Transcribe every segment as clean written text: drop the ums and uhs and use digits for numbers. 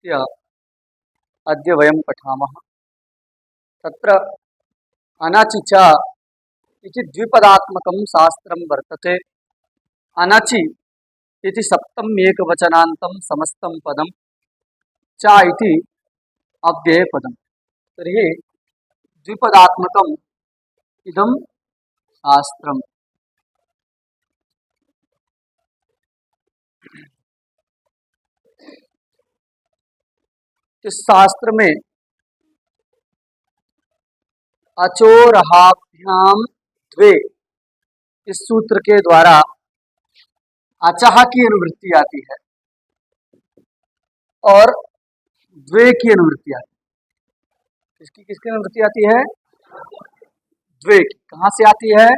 अनुसृत्य अद्य वयं पठामः। तत्र अनचि च इति द्विपदात्मकं शास्त्रं वर्तते। अनचि इति सप्तम एकवचनान्तं समस्तं पदं, च इति अव्ययपदं। तर्हि द्विपदात्मकम् इदं शास्त्रम्। इस शास्त्र में अचोरहाभ्याम द्वे, इस सूत्र के द्वारा अचह की अनुवृत्ति आती है और द्वे की अनुवृत्ति आती है। किसकी किसकी अनुवृत्ति आती है? द्वे की। कहाँ से आती है?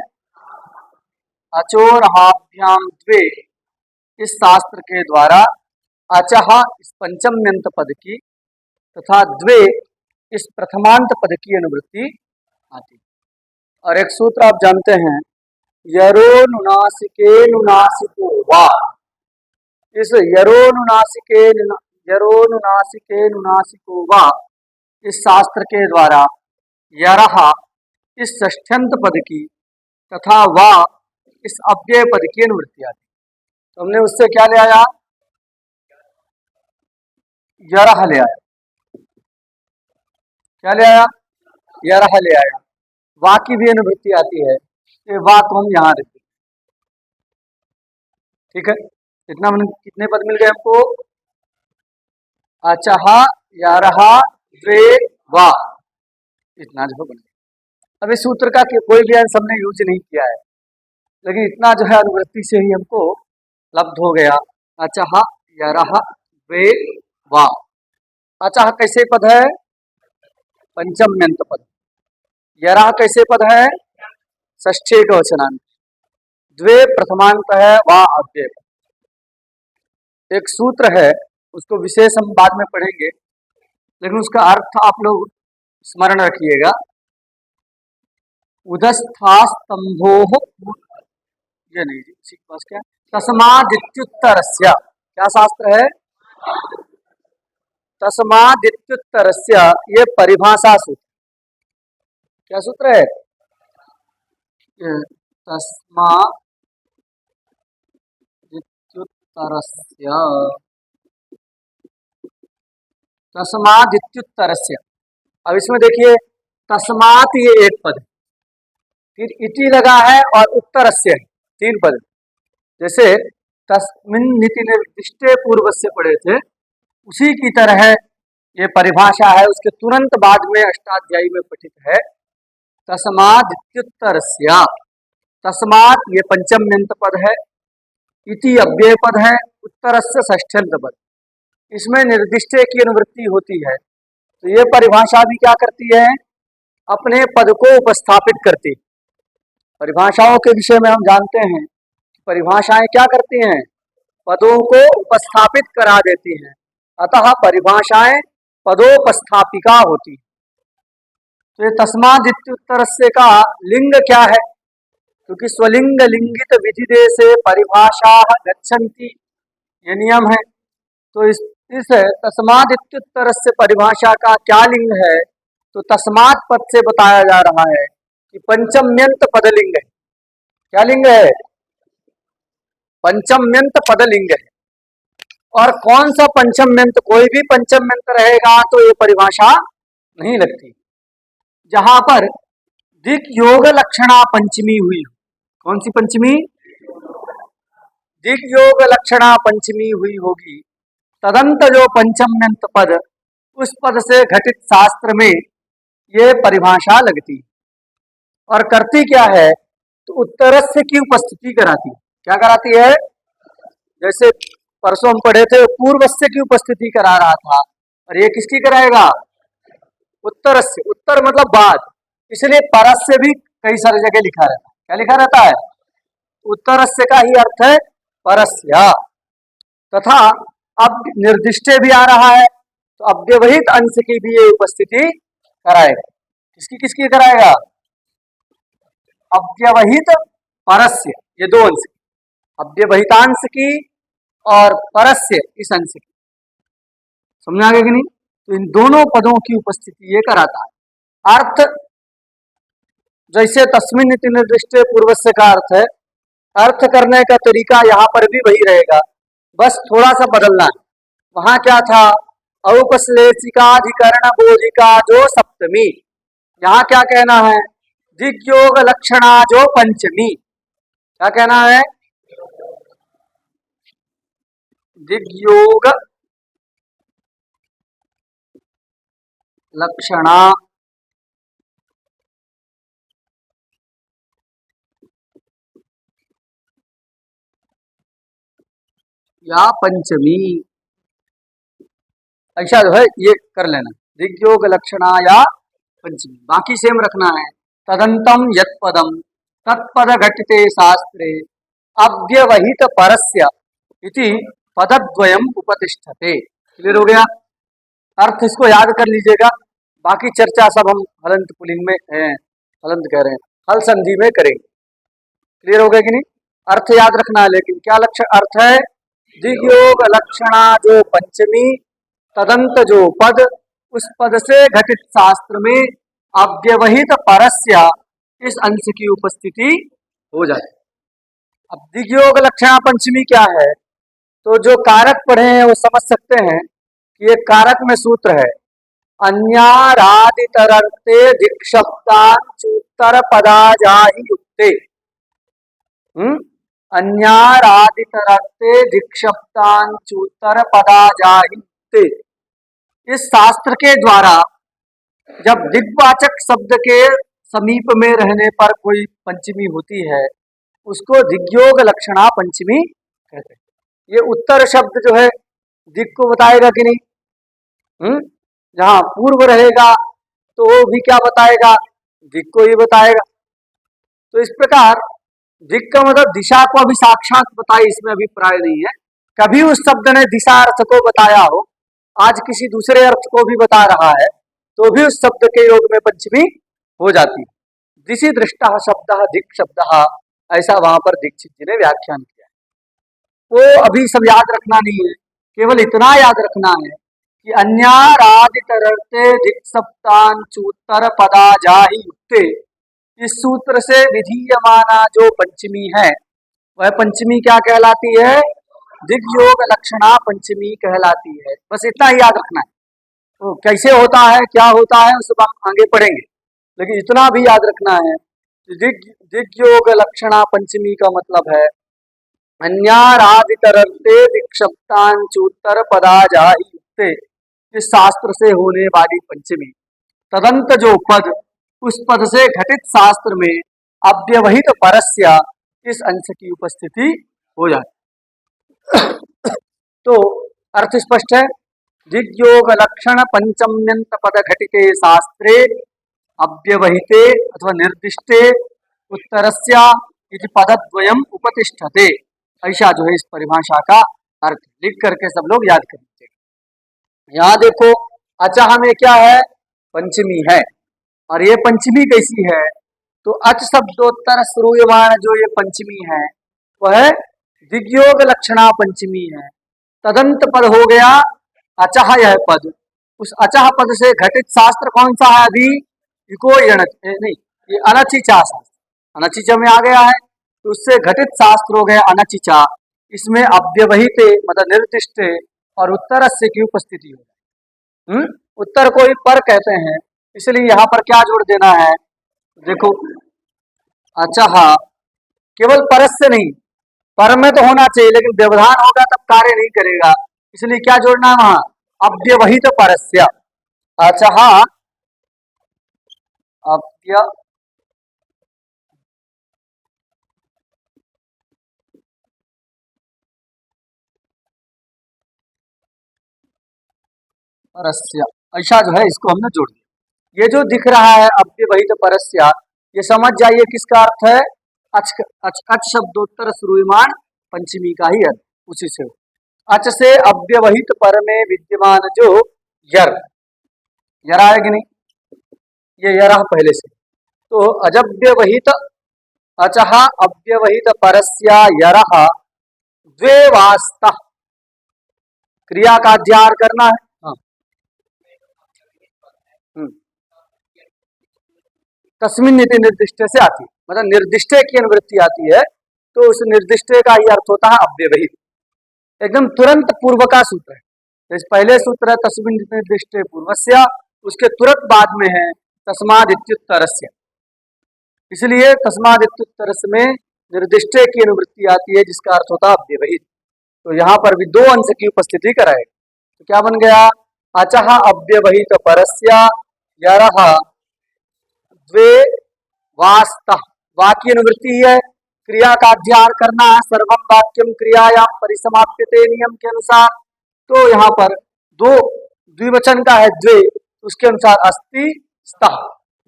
अचोरहाभ्याम द्वे, इस शास्त्र के द्वारा अचह इस पंचम्यंत पद की तथा द्वे इस प्रथमांत पद की अनुवृत्ति आती। और एक सूत्र आप जानते हैं, यरो नुनासिके नुनासिको वा। इस यरो नुनासिके नुनासिको वा, इस शास्त्र के द्वारा यरह इस षष्ठ्यंत पद की तथा वा इस अव्यय पद की अनुवृत्ति आती। तो हमने उससे क्या ले आया? यरह ले आया। क्या ले आया? यरह ले आया। वा की भी अनुवृत्ति आती है, ये वा को हम यहां रखते। ठीक है, इतना कितने पद मिल गए हमको? अचह यरह द्वे वा, इतना जो बन गया। अब इस सूत्र का कोई भी अंश हमने यूज नहीं किया है, लेकिन इतना जो है अनुवृत्ति से ही हमको लब्ध हो गया। अचह यरह द्वे वा। अचह कैसे पद है? पंचम्यंत पद। यरह कैसे पद है? षष्ठी का वचनांत। द्वे प्रथमांत है, वा अव्यय। एक सूत्र है, उसको विशेष हम बाद में पढ़ेंगे, लेकिन उसका अर्थ आप लोग स्मरण रखिएगा। उदस्थास्तंभो, ये नहीं जी, पास क्या? तस्मादित्युत्तरस्य, क्या शास्त्र है? तस्मादित्युत्तरस्य, ये परिभाषा सूत्र। क्या सूत्र है? तस्मादित्युत्तरस्य। अब इसमें देखिए, तस्मात ये एक पद है, फिर इति लगा है और उत्तरस्य है, तीन पद। जैसे तस्मिन् नीति निर्दिष्टे पूर्व से पढ़े थे, उसी की तरह ये परिभाषा है, उसके तुरंत बाद में अष्टाध्यायी में पठित है तस्मादित्युत्तरस्य। तस्मात् ये पंचम्यंत पद है, इति अव्यय पद है, उत्तरस्य षष्ठ्यंत पद। इसमें निर्दिष्टे की अनुवृत्ति होती है। तो ये परिभाषा भी क्या करती है? अपने पद को उपस्थापित करती। परिभाषाओं के विषय में हम जानते हैं, परिभाषाएं क्या करती हैं? पदों को उपस्थापित करा देती हैं। अतः परिभाषाएं पदोपस्थापिका होती है। तो ये तस्मादित्युत्तरस्य का लिंग क्या है? क्योंकि स्वलिंग लिंगित विधिदे से परिभाषा गच्छन्ति, ये नियम है। तो इस तस्मादित्युत्तरस्य परिभाषा का क्या लिंग है? तो तस्मात् पद से बताया जा रहा है कि पंचम्यंत पदलिंग है। क्या लिंग है? पंचम्यंत पदलिंग है। और कौन सा पंचम्यंत? कोई भी पंचम्यंत रहेगा तो ये परिभाषा नहीं लगती। जहां पर दिक योग लक्षणा पंचमी हुई। कौन सी पंचमी? दिक योग लक्षणा पंचमी हुई होगी, तदंत जो पंचम्यंत पद, उस पद से घटित शास्त्र में ये परिभाषा लगती। और करती क्या है? तो उत्तरस्य की उपस्थिति कराती। क्या कराती है? जैसे परसों हम पढ़े थे, पूर्वस्य की उपस्थिति करा रहा था, और ये किसकी कराएगा? उत्तरस्य। उत्तर मतलब बाद, इसलिए परस्य भी कई सारी जगह लिखा रहता है। क्या लिखा रहता है? उत्तरस्य का ही अर्थ है परस्य। तथा अब निर्दिष्टे भी आ रहा है, तो अव्यवहित अंश की भी ये उपस्थिति कराएगा। किसकी किसकी कराएगा? अव्यवहित परस्य, ये दो अंश, अव्यवहितांश की और परस्य इस अंश की। समझ आ गया कि नहीं? तो इन दोनों पदों की उपस्थिति ये कराता है। अर्थ जैसे तस्मिन् इति निर्दिष्टे पूर्वस्य का अर्थ है, अर्थ करने का तरीका यहाँ पर भी वही रहेगा, बस थोड़ा सा बदलना है। वहां क्या था? औपश्लेषिकाधिकरण बोधिका जो सप्तमी, यहाँ क्या कहना है? दिग्योग लक्षणा जो पंचमी। क्या कहना है? दिग्योग लक्षणा या पंचमी, ऐसा जो है ये कर लेना, दिग्योग लक्षणा या पंचमी, बाकी सेम रखना है। तदंतम यत्पदम तत्पद घटिते शास्त्रे अव्यवहित परस्य इति पदद्वयम उपतिष्ठते। क्लियर हो गया? अर्थ इसको याद कर लीजिएगा, बाकी चर्चा सब हम हलंत पुलिंग में हलंत कह रहे हैं, हल संधि में करेंगे। क्लियर हो गया कि नहीं? अर्थ याद रखना है, लेकिन क्या लक्षण अर्थ है? दिग्योग लक्षणा जो पंचमी, तदंत जो पद, उस पद से घटित शास्त्र में अव्यवहित परस्य इस अंश की उपस्थिति हो जाए। अब दिग्योग लक्षणा पंचमी क्या है? तो जो कारक पढ़े हैं वो समझ सकते हैं कि ये कारक में सूत्र है, अन्यारादितरर्थे दिक्शब्दांचूत्तर पदाजाहि युक्ते। अन्यारादितरर्थे दिक्शब्दांचूत्तर पदाजाहि युक्ते। इस शास्त्र के द्वारा जब दिग्वाचक शब्द के समीप में रहने पर कोई पंचमी होती है, उसको दिग्योग लक्षणा पंचमी कहते हैं। ये उत्तर शब्द जो है दिग को बताएगा कि नहीं? जहाँ पूर्व रहेगा तो वो भी क्या बताएगा? दिग को ही बताएगा। तो इस प्रकार दिग का मतलब दिशा को अभी साक्षात बताई, इसमें अभिप्राय नहीं है। कभी उस शब्द ने दिशा अर्थ को बताया हो, आज किसी दूसरे अर्थ को भी बता रहा है, तो भी उस शब्द के योग में पंचमी हो जाती है। दिशि दृष्टा शब्द दिक् शब्द, ऐसा वहां पर दीक्षित जी ने व्याख्यान किया है। वो अभी सब याद रखना नहीं है, केवल इतना याद रखना है कि अन्यारादितरर्थे दिक्सप्तांचूत्तर पदाजाहि युक्ते, इस सूत्र से विधीयमाना जो पंचमी है वह पंचमी क्या कहलाती है? दिग्योग लक्षणा पंचमी कहलाती है। बस इतना ही याद रखना है। तो कैसे होता है, क्या होता है, उस हम आगे पढ़ेंगे, लेकिन इतना भी याद रखना है कि दिग्योग लक्षणा पंचमी का मतलब है अन्यारादितरर्थे दिक्शब्दांचूत्तर पदाजाहि युक्ते, इस शास्त्र से होने वाली पंचमी। तदंत जो पद, उस पद से घटित शास्त्र में अव्यवहित परस्य इस अंश की उपस्थिति हो जाती। तो अर्थ स्पष्ट है। दिग्योग लक्षण पंचम्यंत पद घटिते शास्त्रे अव्यवहिते अथवा निर्दिष्टे उत्तरस्य इति पदद्वयम उपतिष्ठते, ऐसा जो है इस परिभाषा का अर्थ लिख करके सब लोग याद कर लीजिए। यहाँ देखो अचह में क्या है? पंचमी है। और ये पंचमी कैसी है? तो अच शब्दोत्तर श्रूयमाण जो ये पंचमी है वह दिग्योग लक्षणा पंचमी है। तदंत पद हो गया अचह, यह पद, उस अचह पद से घटित शास्त्र कौन सा है? अभी इको नहीं, ये अनचिचा शास्त्र, अनचिचा में आ गया है, तो उससे घटित शास्त्र हो गया अनचिचा। इसमें अव्यवहित मतलब निर्दिष्ट और उत्तरस्य की उपस्थिति हो। उत्तर को ही पर कहते हैं, इसलिए यहाँ पर क्या जोड़ देना है? देखो अचह केवल परस्य नहीं, पर में तो होना चाहिए, लेकिन व्यवधान होगा तब कार्य नहीं करेगा, इसलिए क्या जोड़ना है वहां? अव्यवहित परस्य। अचह अव्य परस्य, ऐसा जो है इसको हमने जोड़ दिया। ये जो दिख रहा है अव्यवहित परस्य, ये समझ जाइए किसका अर्थ है? अच शब्दोत्तर श्रूयमाण पंचमी का ही अर्थ उसी से। अच से अव्यवहित पर में विद्यमान जो यर, यरा है कि नहीं? ये यरा पहले से, तो अजव्यवहित अचह अव्यवहित परस्या यरः द्वे वास्ता, क्रिया का अध्यार करना है। हाँ, तस्मिन् इति निर्दिष्टे से आती है, मतलब निर्दिष्टे की अनुवृत्ति आती है तो उस निर्दिष्टे का ही अर्थ होता है अव्यवहित, एकदम तुरंत पूर्व का सूत्र है। तो इस पहले सूत्र है तस्मिन् निर्दिष्टे पूर्वस्य, उसके तुरंत बाद में है तस्माद् इत्युत्तरस्य, इसलिए तस्माद् इत्युत्तरस्य में निर्दिष्टे की अनुवृत्ति आती है जिसका अर्थ होता है अव्यवहित। तो यहाँ पर भी दो अंश की उपस्थिति कराए, तो क्या बन गया, अचः अव्यवहित परस्य यरः द्वे वास्तः, वाक्य अनुवृत्ति है, क्रिया का अध्ययन करना है, सर्वम वाक्यम क्रियायां परिसमाप्यते नियम के अनुसार। तो यहाँ पर दो द्विवचन का है द्वे, उसके अनुसार अस्ति स्तः,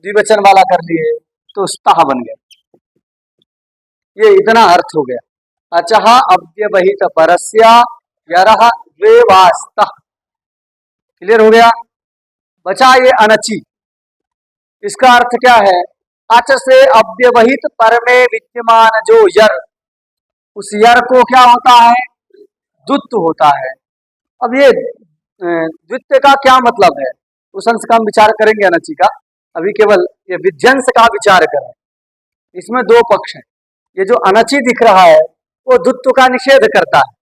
द्विवचन वाला कर लिए तो स्तः बन गया। ये इतना अर्थ हो गया, अचः अव्यवहित परस्य यरः द्वे वास्तः, क्लियर हो गया। बचा ये अनचि, इसका अर्थ क्या है, अच से अव्यवहित पर में विद्यमान जो यर, उस यर को क्या होता है, द्वित्व होता है। अब ये द्वित्व का क्या मतलब है, उस अंश का हम विचार करेंगे अनचि का, अभी केवल ये विध्यंस का विचार करें। इसमें दो पक्ष हैं, ये जो अनचि दिख रहा है वो द्वित्व का निषेध करता है।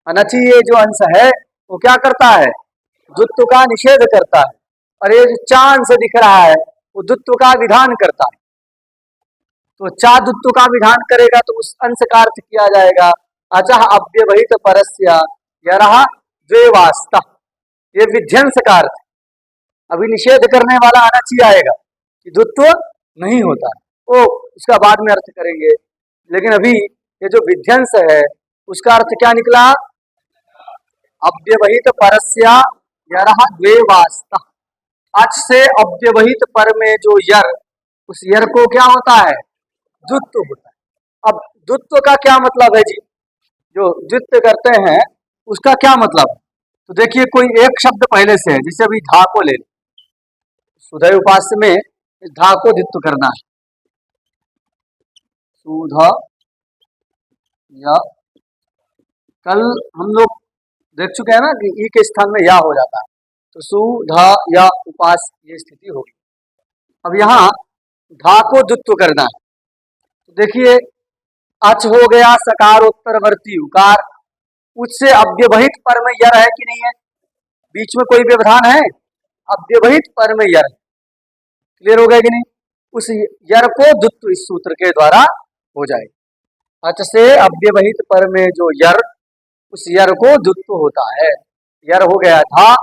अनचि ये जो अंश है वो क्या करता है, द्वित्व का निषेध करता है, और ये जो चा अंश दिख रहा है वो द्वित्व का विधान करता है। तो चा द्वित्व का विधान करेगा तो उस अंश का अर्थ किया जाएगा अचः अव्यवहित परस्य यरः द्वे वास्तः, ये विध्यंस का अर्थ। अभी निषेध करने वाला अनचि आएगा कि द्वित्व नहीं होता, वो उसका बाद में अर्थ करेंगे। लेकिन अभी ये जो विध्यंस है उसका अर्थ क्या निकला, अव्यवहित परस्य यरः द्वे वास्तः, अच से अव्यवहित पर में जो यर, उस यर को क्या होता है, द्वित्व होता है। अब द्वित्व का क्या मतलब है जी, जो द्वित्व करते हैं उसका क्या मतलब है, तो देखिए कोई एक शब्द पहले से है, जैसे अभी धा को ले, सुधय उपास्य में धा को द्वित्व करना है, सुध या, कल हम लोग देख चुके हैं ना कि ई के स्थान में या हो जाता है, तो सु धा या उपास ये स्थिति होगी। अब यहाँ धा को द्वित्व करना है, तो देखिए अच हो गया सकारोत्तरवर्ती उकार, उससे अव्यवहित पर में यर है कि नहीं है, बीच में कोई व्यवधान है, अव्यवहित पर में यर, क्लियर हो गया कि नहीं, उस यर को द्वित्व इस सूत्र के द्वारा हो जाएगा। अच से अव्यवहित पर में जो यर, उस यर को द्वित्व होता है, यर हो गया था,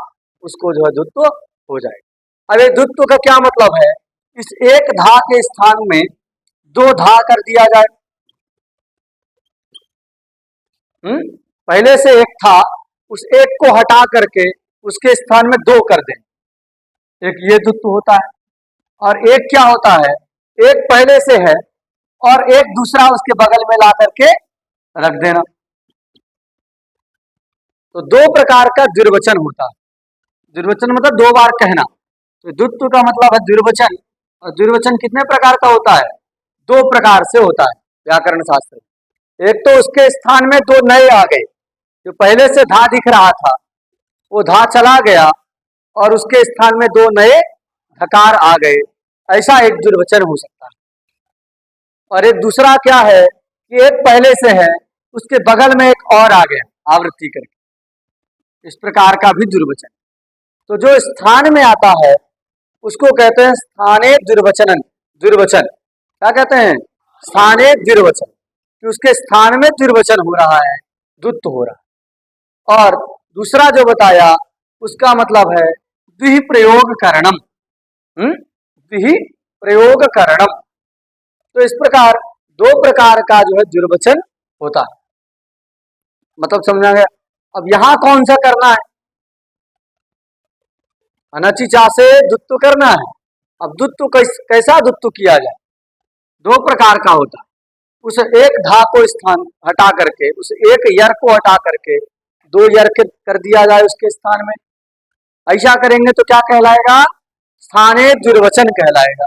उसको जो है द्वित्व हो जाएगा। अब ये द्वित्व का क्या मतलब है, इस एक धा के स्थान में दो धा कर दिया जाए। पहले से एक था, उस एक को हटा करके उसके स्थान में दो कर दें, एक ये द्वित्व होता है। और एक क्या होता है, एक पहले से है और एक दूसरा उसके बगल में ला करके रख देना, तो दो प्रकार का द्विर्वचन होता है। द्विर्वचन मतलब दो बार कहना, तो द्वित्व का मतलब है द्विर्वचन, और द्विर्वचन कितने प्रकार का होता है, दो प्रकार से होता है व्याकरण शास्त्र में। एक तो उसके स्थान में दो नए आ गए, जो पहले से धा दिख रहा था वो धा चला गया और उसके स्थान में दो नए धकार आ गए, ऐसा एक द्विर्वचन हो सकता है। और एक दूसरा क्या है कि एक पहले से है, उसके बगल में एक और आ गया आवृत्ति करके, इस प्रकार का भी द्विर्वचन। तो जो स्थान में आता है उसको कहते हैं स्थाने द्विर्वचनन, द्विर्वचन क्या कहते हैं, स्थाने द्विर्वचन, कि उसके स्थान में द्विर्वचन हो रहा है, द्वित्व हो रहा है। और दूसरा जो बताया उसका मतलब है द्वि प्रयोग करणम, द्वि प्रयोग करणम। तो इस प्रकार दो प्रकार का जो है द्विर्वचन होता है, मतलब समझा गया। अब यहां कौन सा करना है, अनचि चा से द्वित्व करना है। अब द्वित्व कैसा द्वित्व किया जाए, दो प्रकार का होता है। उस एक धा को स्थान हटा करके, उस एक यर को हटा करके दो यर कर दिया जाए उसके स्थान में, ऐसा करेंगे तो क्या कहलाएगा, स्थाने द्विर्वचन कहलाएगा।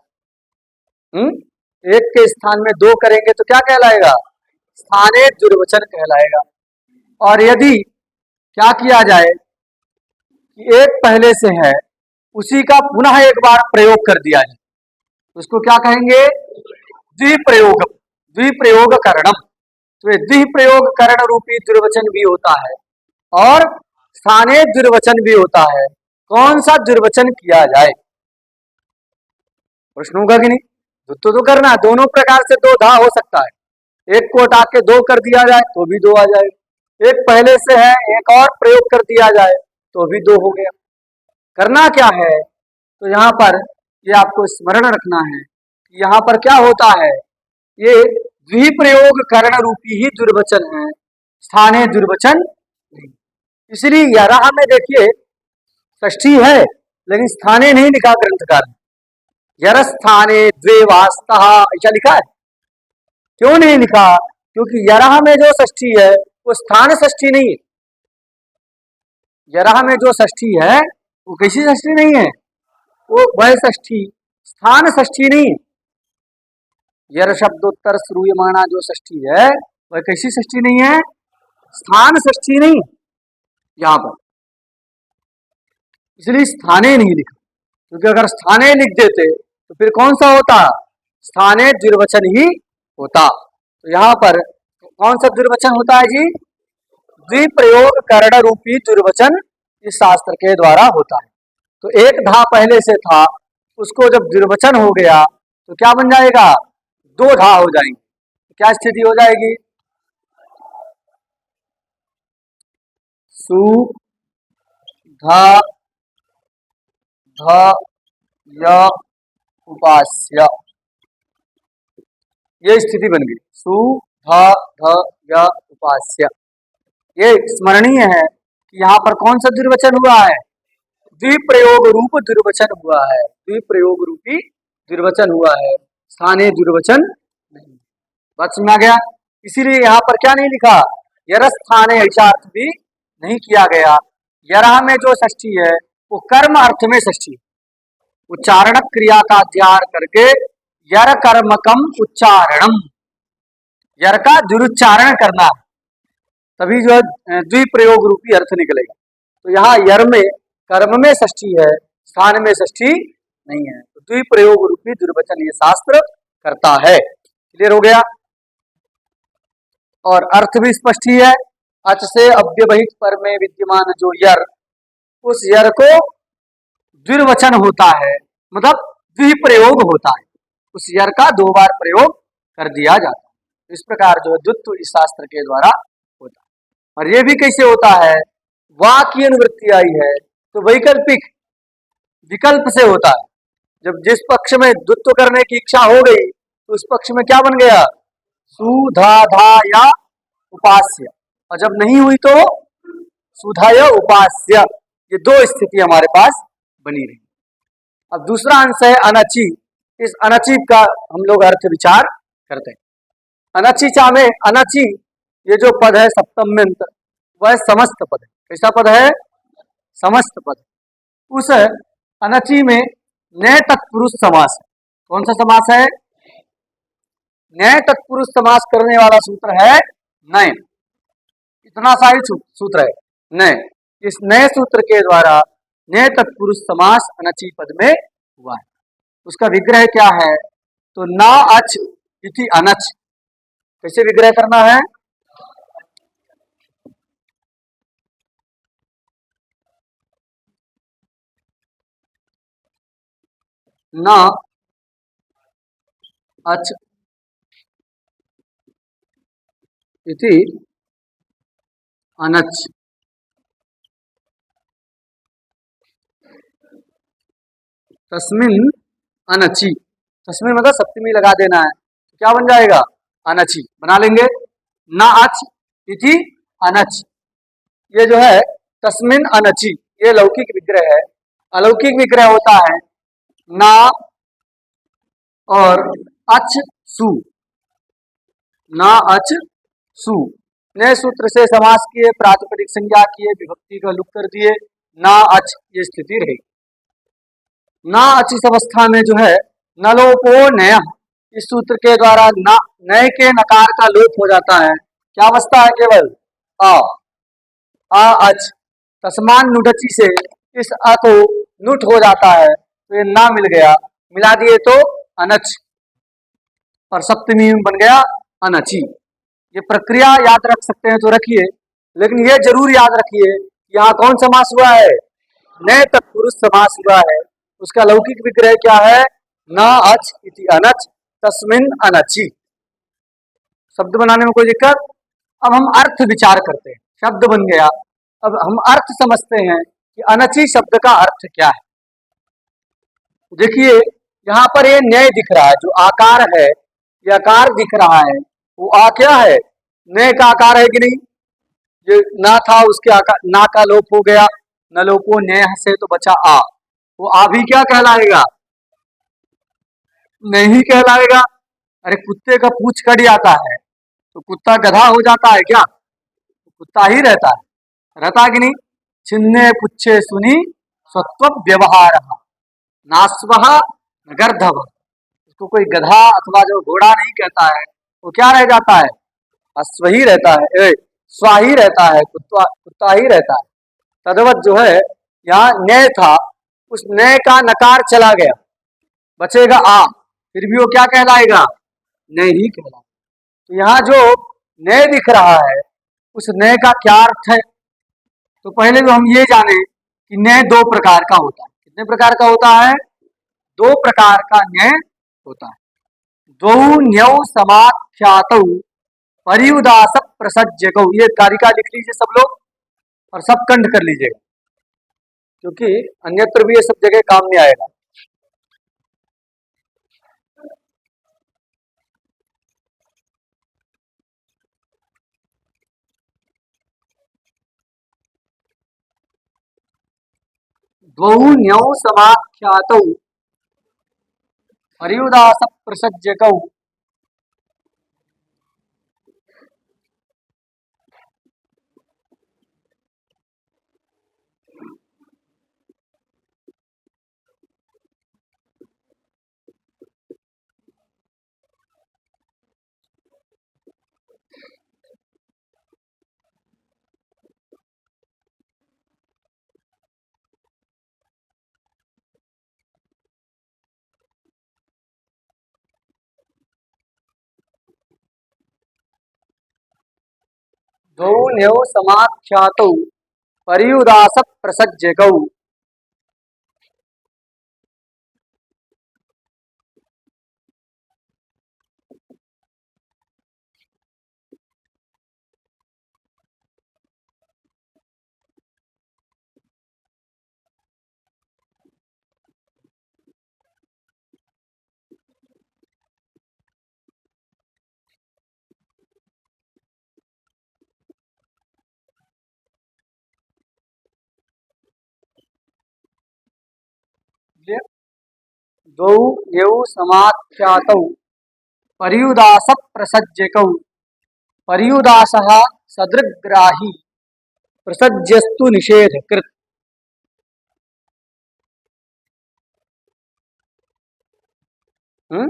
एक के स्थान में दो करेंगे तो क्या कहलाएगा, स्थाने द्विर्वचन कहलाएगा। और यदि क्या किया जाए कि एक पहले से है उसी का पुनः एक बार प्रयोग कर दिया जाए, तो इसको क्या कहेंगे? द्विप्रयोग, द्विप्रयोग करणम। तो ये द्विप्रयोग करण रूपी द्विवचन भी होता है और स्थानीय द्विवचन भी होता है। कौन सा द्विवचन किया जाए? प्रश्न होगा कि नहीं? तो करना, दोनों प्रकार से दो धा हो सकता है। एक को हटा के दो कर दिया जाए तो भी दो आ जाए, एक पहले से है एक और प्रयोग कर दिया जाए तो भी दो हो गया। करना क्या है? तो यहाँ पर ये आपको स्मरण रखना है कि यहाँ पर क्या होता है, ये द्विप्रयोग करण रूपी ही दुर्वचन है, स्थानीय दुर्वचन नहीं। इसलिए यरह में देखिए षष्ठी है लेकिन स्थानीय नहीं लिखा ग्रंथकार ने, यरस्थाने द्वे वास्तः ऐसा लिखा है। क्यों नहीं लिखा? क्योंकि यरह में जो षष्ठी है वो स्थान षष्ठी नहीं है। यरह में जो षष्ठी है वो कैसी षष्ठी नहीं है, वो वह षष्ठी स्थान षष्ठी नहीं है। यर शब्दोत्तर श्रूयमाणा जो षष्ठी है वह कैसी षष्ठी नहीं है, स्थान षष्ठी नहीं है यहाँ पर। इसलिए स्थाने नहीं लिखा, क्योंकि अगर स्थाने लिख देते तो फिर कौन सा होता, स्थाने द्विवचन ही होता। तो यहाँ पर कौन सा द्विवचन होता है जी? द्विप्रयोग करण रूपी द्विवचन इस शास्त्र के द्वारा होता है। तो एक धा पहले से था, उसको जब द्विवचन हो गया तो क्या बन जाएगा? दो धा हो जाएंगे। तो क्या स्थिति हो जाएगी? सु धा ध य उपास्य, ये स्थिति बन गई। सु ध ध य उपास्य। ये स्मरणीय है कि यहाँ पर कौन सा द्विवचन हुआ है? द्विप्रयोग रूप द्विवचन हुआ है, द्विप्रयोग रूपी द्विवचन हुआ है, स्थानीय द्विवचन नहीं। बात समझ आ गया? इसीलिए यहाँ पर क्या नहीं लिखा, यरस्थाने, ऐसा अर्थ भी नहीं किया गया। यरह में जो षष्ठी है वो कर्म अर्थ में षष्ठी, उच्चारण क्रिया का अध्ययन करके यर कर्मकम उच्चारणम, यर का दुरुच्चारण करना, तभी जो है द्विप्रयोग रूपी अर्थ निकलेगा। तो यहाँ यर में कर्म में षष्ठी है, स्थान में षष्ठी नहीं है, तो द्विप्रयोग रूपी दुर्वचन ये शास्त्र करता है। क्लियर हो गया? और अर्थ भी स्पष्ट ही है। अच से अव्यवहित पर में विद्यमान जो यर, उस यर को द्विवचन होता है, मतलब द्विप्रयोग होता है, उस यर का दो बार प्रयोग कर दिया जाता है। इस प्रकार जो है द्वित्व इस शास्त्र के द्वारा होता है। और ये भी कैसे होता है? वाक्य अनुवृत्ति आई है तो वैकल्पिक विकल्प से होता है। जब जिस पक्ष में द्वित्व करने की इच्छा हो गई तो उस पक्ष में क्या बन गया? सुधा धा या उपास्य, और जब नहीं हुई तो सुधा या उपास्य। ये दो स्थिति हमारे पास बनी रही। अब दूसरा अंश है अनचि। इस अनचि का हम लोग अर्थ विचार करते हैं। अनचिचा में अनचि ये जो पद है सप्तम में अंत, वह समस्त पद है। कैसा पद है? समस्त पद। उस अनचि में नए तत्पुरुष समास है। कौन सा समास है? नए तत्पुरुष समास करने वाला सूत्र है नए। इतना सा ही सूत्र है नए। इस नए सूत्र के द्वारा नए तत्पुरुष समास अनचि पद में हुआ है। उसका विग्रह क्या है? तो ना अच इति अनच। कैसे विग्रह करना है? ना अच इति अनच। तस्मिन अनचि, तस्मिन मतलब सप्तमी लगा देना है, तो क्या बन जाएगा? अनचि बना लेंगे। ना अच इति अनच, ये जो है तस्मिन अनचि, ये लौकिक विग्रह है। अलौकिक विग्रह होता है ना और अच सु, ना अच सु। नए सूत्र से समास किए, प्रातिपदिक संज्ञा किए, विभक्ति का लुक कर दिए, ना अच ये स्थिति रहेगी। ना अच इस अवस्था में जो है नलोपो नय, इस सूत्र के द्वारा ना नए के नकार का लोप हो जाता है। क्या अवस्था है? केवल आ अच, तस्मान नुडची से इस अ को नुट हो जाता है, तो ये ना मिल गया, मिला दिए तो अनच, और सप्तमी में बन गया अनची। ये प्रक्रिया याद रख सकते हैं तो रखिए, लेकिन ये जरूर याद रखिए यहाँ कौन समास हुआ है, नए तत्पुरुष समास हुआ है। उसका लौकिक विग्रह क्या है, न अच इति अनच तस्मिन अनचि। शब्द बनाने में कोई दिक्कत। अब हम अर्थ विचार करते हैं, शब्द बन गया, अब हम अर्थ समझते हैं कि अनचि शब्द का अर्थ क्या है। देखिए यहाँ पर ये न्याय दिख रहा है, जो आकार है, ये आकार दिख रहा है, वो आ क्या है, न्याय का आकार है कि नहीं। ये ना था, उसके आकार, ना का लोप हो गया, न लोपो न्याय से तो बचा आ, वो आ भी क्या कहलाएगा, नहीं कहलाएगा। अरे कुत्ते का पूछ कट जाता है तो कुत्ता गधा हो जाता है क्या, तो कुत्ता ही रहता है, रहता है कि नहीं। छिन्ने पुच्छे सुनी सत्व व्यवहार नास्वह गर्धव, उसको कोई गधा अथवा जो घोड़ा नहीं कहता है, वो क्या रह जाता है, अश्व ही रहता है, स्वा ही रहता है, कुत्ता कुत्ता ही रहता है। तद्वत जो है यहाँ न्याय था, उस न्याय का नकार चला गया, बचेगा आ, फिर भी वो क्या कहलाएगा, न्याय ही कहलाएगा। तो यहाँ जो न्याय दिख रहा है, उस न्याय का क्या अर्थ है। तो पहले तो हम ये जाने कि न्याय दो प्रकार का होता है। कितने प्रकार का होता है, दो प्रकार का न्याय होता है। द्वौ न्यौ समाख्यातौ परिउदास प्रसज्यकौ, ये कारिका लिख लीजिए सब लोग और सब कंठ कर लीजिएगा, क्योंकि अन्यत्र भी ये सब जगह काम में आएगा। द्वौ न्यौ समाख्यातौ परिउदास प्रसज्यकौ। द्वौ न्यौ समाख्यातौ परिउदास प्रसज्यकौ। द्वौ न्यौ समाख्यातौ परिउदास प्रसज्यकौ। परिउदासः सदृग्राही प्रसज्यस्तु निषेधकृत। हम्म?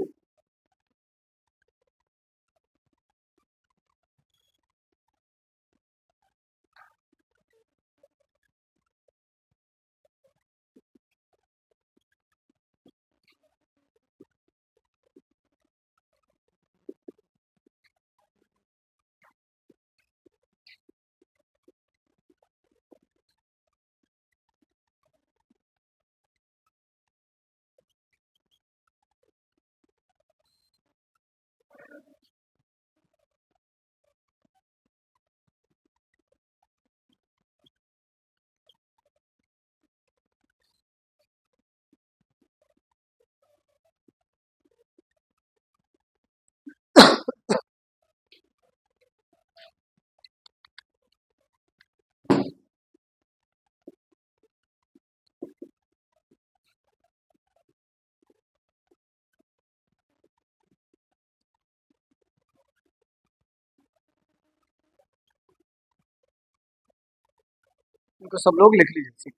इनको सब लोग लिख लीजिए।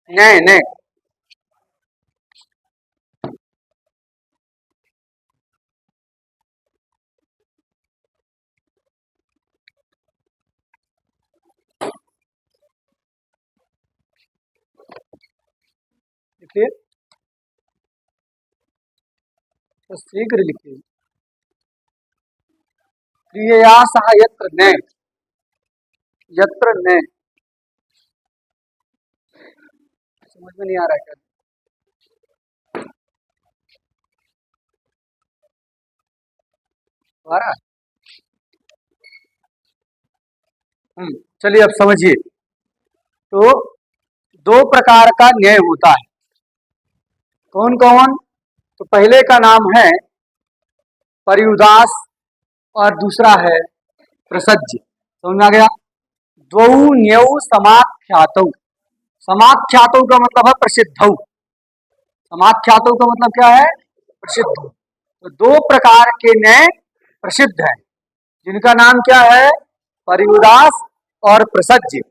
नहीं नहीं, लिखिए, तो शीघ्र लिखिए। क्रियया सह यत्र न, यत्र न, समझ में नहीं आ रहा है क्या? आ रहा है? चलिए अब समझिए। तो दो प्रकार का न्याय होता है। कौन कौन? तो पहले का नाम है परिउदास और दूसरा है प्रसज्य। समझ में आ गया? द्वौ न्यौ समाख्यातौ। समाख्यातौ का मतलब है प्रसिद्धौ। समाख्यातौ का मतलब क्या है? प्रसिद्ध। तो दो प्रकार के न्याय प्रसिद्ध हैं, जिनका नाम क्या है? परिउदास और प्रसज्य।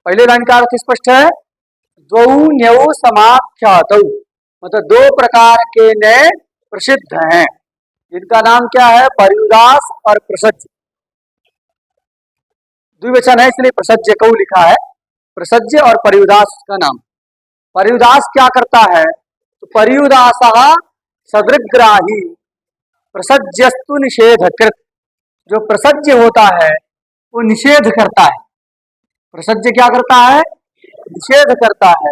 पहले लाइन का अर्थ स्पष्ट है। द्वौ न्यौ समाख्यातौ, मतलब दो प्रकार के न्याय प्रसिद्ध हैं, जिनका नाम क्या है? परिउदास और प्रसज्य। द्विवचन है इसलिए प्रसज्य को लिखा है। प्रसज्य और परिउदास का नाम। परिउदास क्या करता है? तो परिउदास सदृग्राही प्रसज्यस्तु निषेधकृत। जो प्रसज्य होता है वो निषेध करता है। प्रसज्य क्या करता है? निषेध करता है।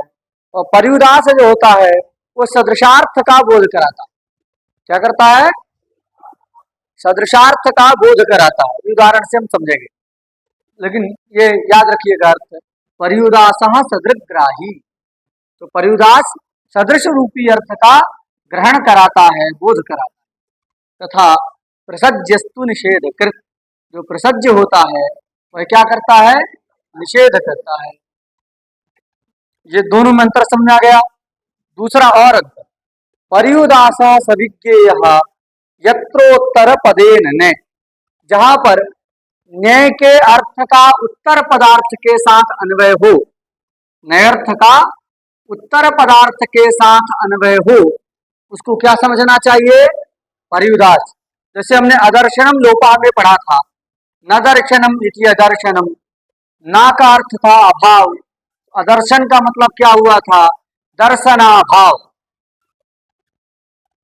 और परिउदास जो होता है वो सदृशार्थ का बोध कराता है। क्या करता है? सदृशार्थ का बोध कराता है। उदाहरण से हम समझेंगे, लेकिन ये याद रखिएगा अर्थ। परिउदास सदृग्राही, तो परिउदास सदृश रूपी अर्थ का ग्रहण कराता है, बोध कराता है। तथा प्रसज्यस्तु निषेधकृत, जो प्रसज्य होता है वह क्या करता है? निषेध करता है। ये दोनों में अंतर समझ आ गया। दूसरा और अंतर, परिउदास सविज्ञेयः यत्रोत्तर पदेन न, जहां पर न्याय के अर्थ का उत्तर पदार्थ के साथ अन्वय हो, न्यायर्थ का उत्तर पदार्थ के साथ अन्वय हो, उसको क्या समझना चाहिए? परिउदास। जैसे हमने अदर्शनम लोपा में पढ़ा था, न दर्शनम इति अदर्शनम, ना का अर्थ था अभाव, अदर्शन का मतलब क्या हुआ था? दर्शनाभाव।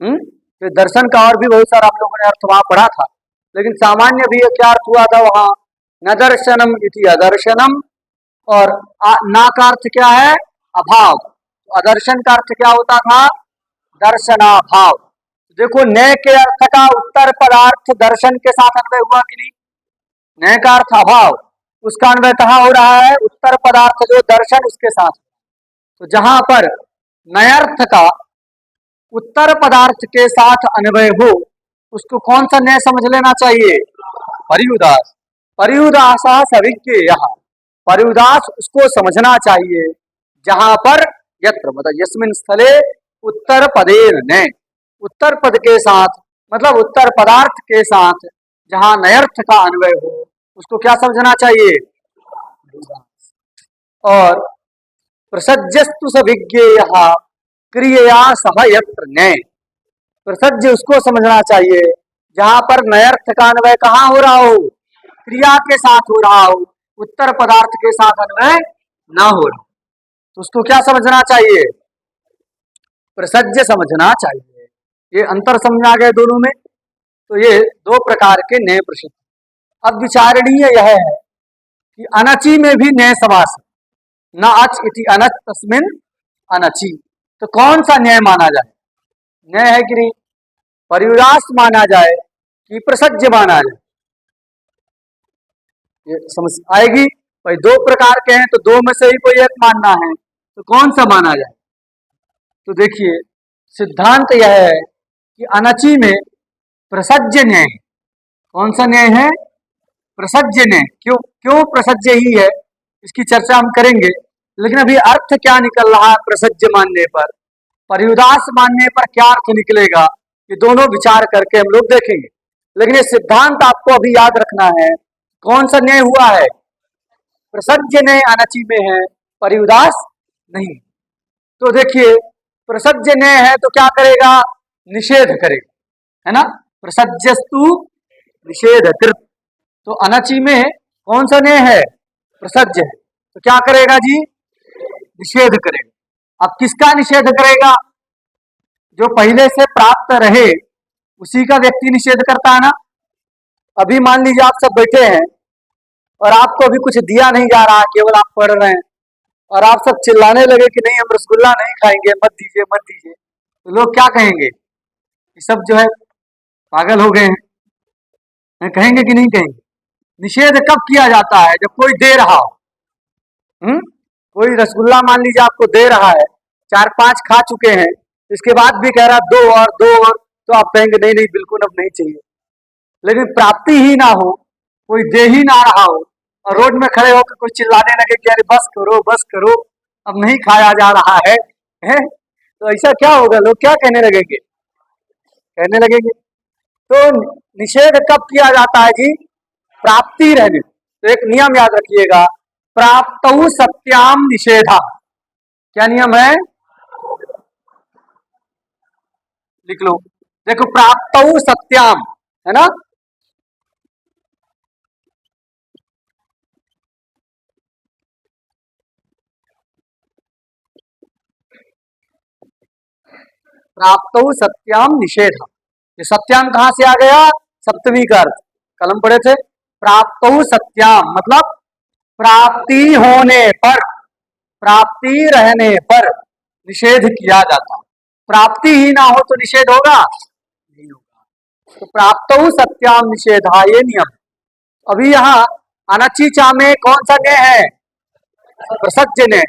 तो दर्शन का और भी बहुत सारा आप लोगों ने अर्थ वहां पढ़ा था, लेकिन सामान्य भी क्या अर्थ हुआ था वहां? न दर्शनम इति अदर्शनम, और ना का अर्थ क्या है? अभाव। अदर्शन का अर्थ क्या होता था? दर्शनाभाव। देखो, न के अर्थ का उत्तर पदार्थ दर्शन के साथ अन्वय हुआ कि नहीं? न का अर्थ अभाव, उसका अन्वय कहाँ हो रहा है? उत्तर पदार्थ जो दर्शन उसके साथ। तो जहां पर नयर्थ का उत्तर पदार्थ के साथ अन्वय हो, उसको कौन सा न्याय समझ लेना चाहिए? परिउदास। परिउदास सविज्ञेयः, परिउदास उसको समझना चाहिए जहां पर यत्र, मतलब यस्मिन् स्थले उत्तर पदेन न, उत्तर पद के साथ मतलब उत्तर पदार्थ के साथ जहां नयर्थ का अन्वय हो, उसको क्या समझना चाहिए? और प्रसज्यस्तु सविज्ञेयः क्रियया सह यत्र न, प्रसज्य उसको समझना चाहिए जहां पर नयर्थ का अन्वय कहाँ हो रहा हो? क्रिया के साथ हो रहा हो, उत्तर पदार्थ के साथ अन्वय ना हो रहा, तो उसको क्या समझना चाहिए? प्रसज्य समझना चाहिए। ये अंतर समझ आ गए दोनों में। तो ये दो प्रकार के न्याय प्रसिद्ध। अब विचारणीय यह है कि अनचि में भी न्याय समास, न अच इति अनच तस्मिन अनचि, तो कौन सा न्याय माना जाए? न्याय है कि नहीं? परिउदास माना जाए कि प्रसज्य माना जाए? ये समझ आएगी। भाई दो प्रकार के हैं तो दो में से ही कोई एक मानना है, तो कौन सा माना जाए? तो देखिए, सिद्धांत यह है कि अनचि में प्रसज्य न्याय। कौन सा न्याय है? प्रसज्य न्याय। क्यों क्यों प्रसज्य ही है, इसकी चर्चा हम करेंगे, लेकिन अभी अर्थ क्या निकल रहा है प्रसज्य मानने पर, परिउदास मानने पर क्या अर्थ निकलेगा, ये दोनों विचार करके हम लोग देखेंगे। लेकिन ये सिद्धांत आपको अभी याद रखना है। कौन सा न्याय हुआ है? प्रसज्य न्याय अनचि में है, परिउदास नहीं। तो देखिए, प्रसज्य न्याय है तो क्या करेगा? निषेध करेगा, है ना? प्रसज्यस्तु निषेधकृत। तो अनचि में कौन सा न्याय है? प्रसज्य है, तो क्या करेगा जी? निषेध करेगा। अब किसका निषेध करेगा? जो पहले से प्राप्त रहे उसी का व्यक्ति निषेध करता है ना। अभी मान लीजिए आप सब बैठे हैं और आपको अभी कुछ दिया नहीं जा रहा, केवल आप पढ़ रहे हैं और आप सब चिल्लाने लगे कि नहीं हम रसगुल्ला नहीं खाएंगे, मत दीजिए मत दीजिए, तो लोग क्या कहेंगे? ये सब जो है पागल हो गए हैं, कहेंगे कि नहीं कहेंगे? निषेध कब किया जाता है? जब कोई दे रहा हो। कोई रसगुल्ला मान लीजिए आपको दे रहा है, 4-5 खा चुके हैं, इसके बाद भी कह रहा दो और दो और, तो आप कहेंगे नहीं नहीं बिल्कुल अब नहीं चाहिए। लेकिन प्राप्ति ही ना हो, कोई दे ही ना रहा हो और रोड में खड़े होकर कोई चिल्लाने लगे कि अरे बस करो अब नहीं खाया जा रहा है, तो ऐसा क्या होगा? लोग क्या कहने लगेंगे? तो निषेध कब किया जाता है जी? प्राप्ति रहने। तो एक नियम याद रखिएगा, प्राप्तौ सत्याम निषेधा। क्या नियम है? लिख लो, देखो प्राप्तौ सत्याम है ना, प्राप्तौ सत्याम निषेधा। ये सत्याम कहां से आ गया? सप्तमी का अर्थ कलम पढ़े थे। प्राप्तौ सत्याम मतलब प्राप्ति होने पर, प्राप्ति रहने पर निषेध किया जाता है। प्राप्ति ही ना हो तो निषेध होगा? नहीं होगा। तो प्राप्तौ सत्याम निषेधा ये नियम। अभी यहाँ अनचिचा में कौन सा न्याय है? प्रसज्य न्याय।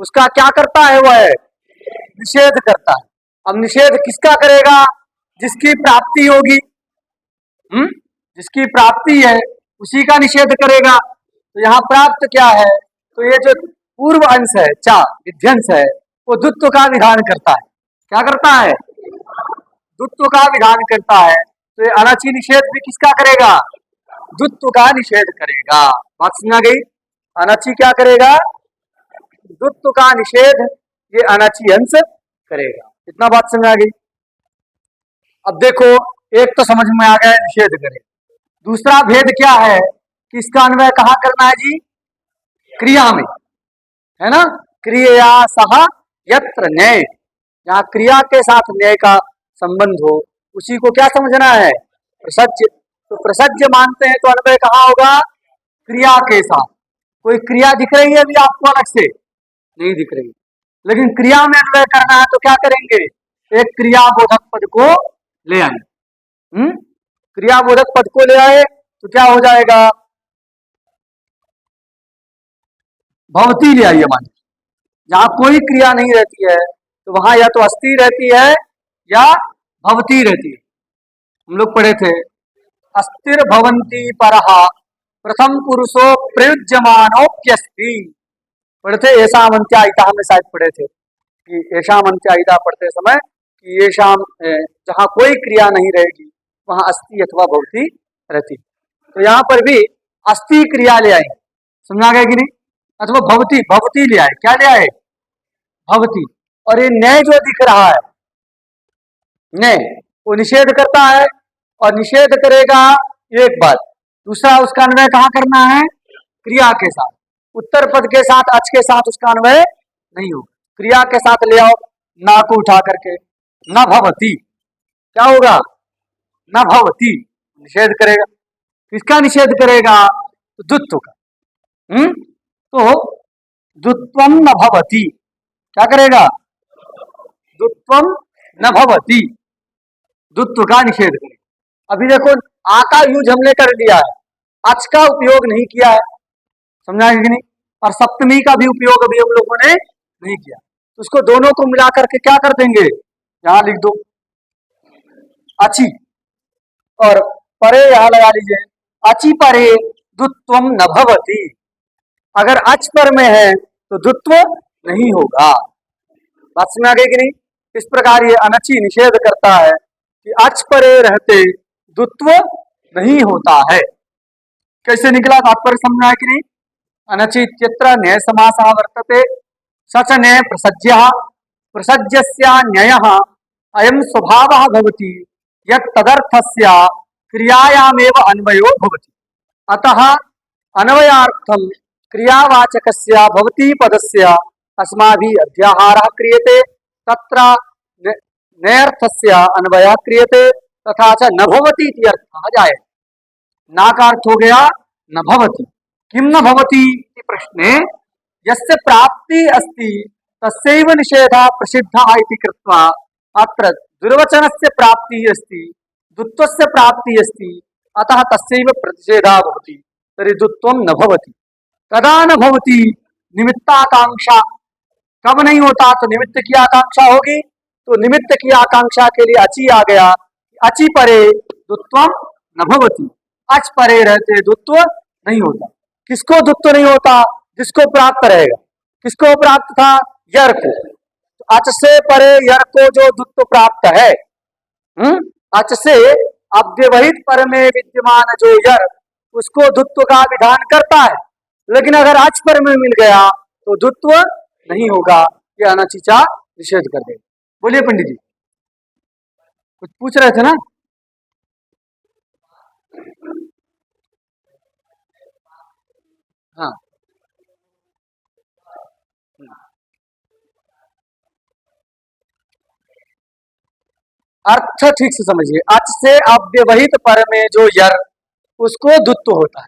उसका क्या करता है? वह निषेध करता है। अब निषेध किसका करेगा? जिसकी प्राप्ति होगी। जिसकी प्राप्ति है उसी का निषेध करेगा। तो यहाँ प्राप्त क्या है? तो ये जो पूर्व अंश है चा विध्यंश है, वो द्वित्व का विधान करता है। क्या करता है? द्वित्व का विधान करता है। तो ये अनचि निषेध भी किसका करेगा? द्वित्व का निषेध करेगा। बात समझ आ गई? अनचि क्या करेगा? द्वित्व का निषेध ये अनचि अंश करेगा। इतना बात समझ आ गई? अब देखो, एक तो समझ में आ गया निषेध करे, दूसरा भेद क्या है कि इसका अन्वय कहाँ करना है जी? क्रिया में, है ना। क्रिया सह यत्र न्याय, जहाँ क्रिया के साथ न्याय का संबंध हो उसी को क्या समझना है? प्रसज्य। तो प्रसज्य मानते हैं तो अन्वय कहाँ होगा? क्रिया के साथ। कोई क्रिया दिख रही है अभी आपको अलग से? नहीं दिख रही, लेकिन क्रिया में अन्वय करना है तो क्या करेंगे? एक क्रियाबोधक पद को ले आए। क्रियाबोधक पद को ले आए तो क्या हो जाएगा? भवती ले आइए। मान जहां कोई क्रिया नहीं रहती है तो वहां या तो अस्ति रहती है या भवती रहती है। हम लोग पढ़े थे अस्थिर भवंती परहा प्रथम पुरुषो प्रयुज्यमानोप्यस्ति। पढ़े थे ऐसा मंत्यायिता, हमें शायद पढ़े थे कि ऐसा मंत्यायिता पढ़ते समय कि ये शाम जहां कोई क्रिया नहीं रहेगी वहां अस्थि अथवा भवती रहती। तो यहाँ पर भी अस्थि क्रिया ले आए, समझा गया कि नहीं? अथवा भवती, भवती ले आए। क्या ले आए? भवती। और ये न्याय जो दिख रहा है न्याय, वो निषेध करता है और निषेध करेगा एक बात। दूसरा उसका अन्वय कहाँ करना है? क्रिया के साथ। उत्तर पद के साथ अच के साथ उसका अन्वय नहीं होगा। क्रिया के साथ ले आओ, ना को उठा करके न भवती। क्या होगा? न भवती। निषेध करेगा। किसका निषेध करेगा? तो द्वित्व का। तो द्वित्वम न भवती क्या करेगा? द्वित्वम न भवती, द्वित्व का निषेध करेगा। अभी देखो आ का यूज हमने कर लिया है, अच का उपयोग नहीं किया है, समझा कि नहीं? और सप्तमी का भी उपयोग अभी हम लोगों ने नहीं किया। तो उसको दोनों को मिला करके क्या कर देंगे? यहां लिख दो अची, और परे यहां लगा लीजिए अची परे द्वित्वम न भवती। अगर अच पर में है तो द्वित्व नहीं होगा। बात समझ आ गई कि नहीं? इस प्रकार ये अनचि निषेध करता है कि अच परे रहते द्वित्व नहीं होता है। कैसे निकला? तात्पर्य समझ आया कि नहीं? अनचि इत्यत्र न्याय समासः वर्तते, सच न्याय प्रसज्यः, प्रसज्यस्य न्यायः अयं स्वभावः भवति यत् तदर्थस्य क्रियायामेव अन्वयो भवति। अतः अन्वयार्थं क्रियावाचकस्य भवति पदस्य अस्माभिः अध्याहारः क्रियते तत्र नयर्थस्य अन्वयः क्रियते तथा च न भवति इति अर्थः जायते। ना का अर्थ हो गया न भवति। किं न भवति इति प्रश्ने यस्य प्राप्ति अस्ति तस्यैव निषेधः प्रसिद्धः इति कृत्वा अत्र दुर्वचनस्य प्राप्तिः अस्ति दुत्वस्य प्राप्तिः अस्ति अतः तस्यैव प्रतिषेधः भवति। तर्हि दुत्वं न भवति। कदा न भवति? निमित्ताकांक्षा। कब नहीं होता? तो निमित्त की आकांक्षा होगी। तो निमित्त की आकांक्षा के लिए अचि आ गया। अचि परे दुत्वम न भवति। अच परे रहते दुत्व नहीं होता। किसको दुत्व नहीं होता? जिसको प्राप्त रहेगा। किसको प्राप्त था? यर को। तो अच से परे यर को जो दुत्व प्राप्त है, अच से अव्यवहित पर में विद्यमान जो यर उसको दुत्व का विधान करता है। लेकिन अगर अच पर में मिल गया तो दुत्व नहीं होगा। ये अनचिचा निषेध कर देगा। बोलिए पंडित जी, कुछ पूछ रहे थे ना? हाँ, अर्थ ठीक से समझिए। अच से अव्यवहित पर में जो यर उसको दुत्व होता है।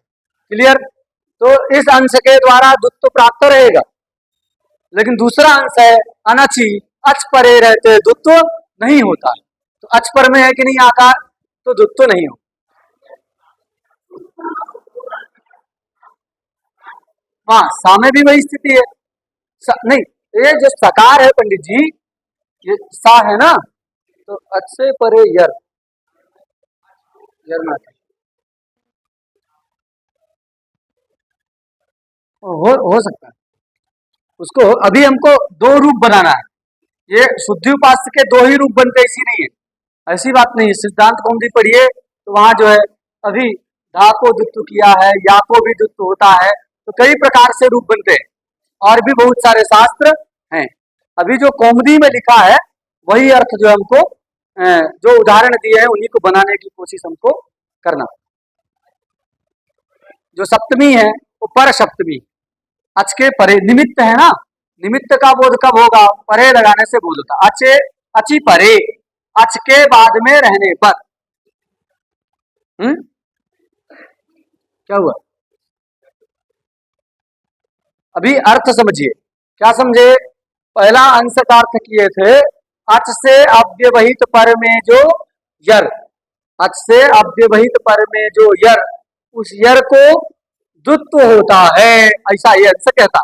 क्लियर? तो इस अंश के द्वारा दुत्व प्राप्त रहेगा। लेकिन दूसरा अंश है अनचि, अच परे रहते दुत्व नहीं होता। तो अच पर में है कि नहीं आकार, तो दुत्व नहीं हो। हाँ, सा में भी वही स्थिति है। नहीं, ये जो सकार है पंडित जी, ये सा है ना, तो अच से परे यर, यर में हो सकता है। उसको अभी हमको दो रूप बनाना है। ये शुद्धि उपास्य के दो ही रूप बनते, ऐसी नहीं है। ऐसी बात नहीं है। सिद्धांत कौमुदी पढ़िए तो वहां जो है अभी धा को द्वित्व किया है, या को भी द्वित्व होता है, तो कई प्रकार से रूप बनते हैं और भी बहुत सारे शास्त्र हैं। अभी जो कौमुदी में लिखा है वही अर्थ जो हमको जो उदाहरण दिए हैं उन्हीं को बनाने की कोशिश हमको करना। जो सप्तमी है वो पर सप्तमी, अच के परे निमित्त है ना। निमित्त का बोध कब होगा? परे लगाने से बोध होता। अचे अचि परे, अच के बाद में रहने पर। क्या हुआ? अभी अर्थ समझिए। क्या समझे? पहला अंश का अर्थ किए थे अच से अव्यवहित पर में जो यर, अच से अव्यवहित पर में जो यर, उस यर को दुत्व होता है, ऐसा ये अंश कहता।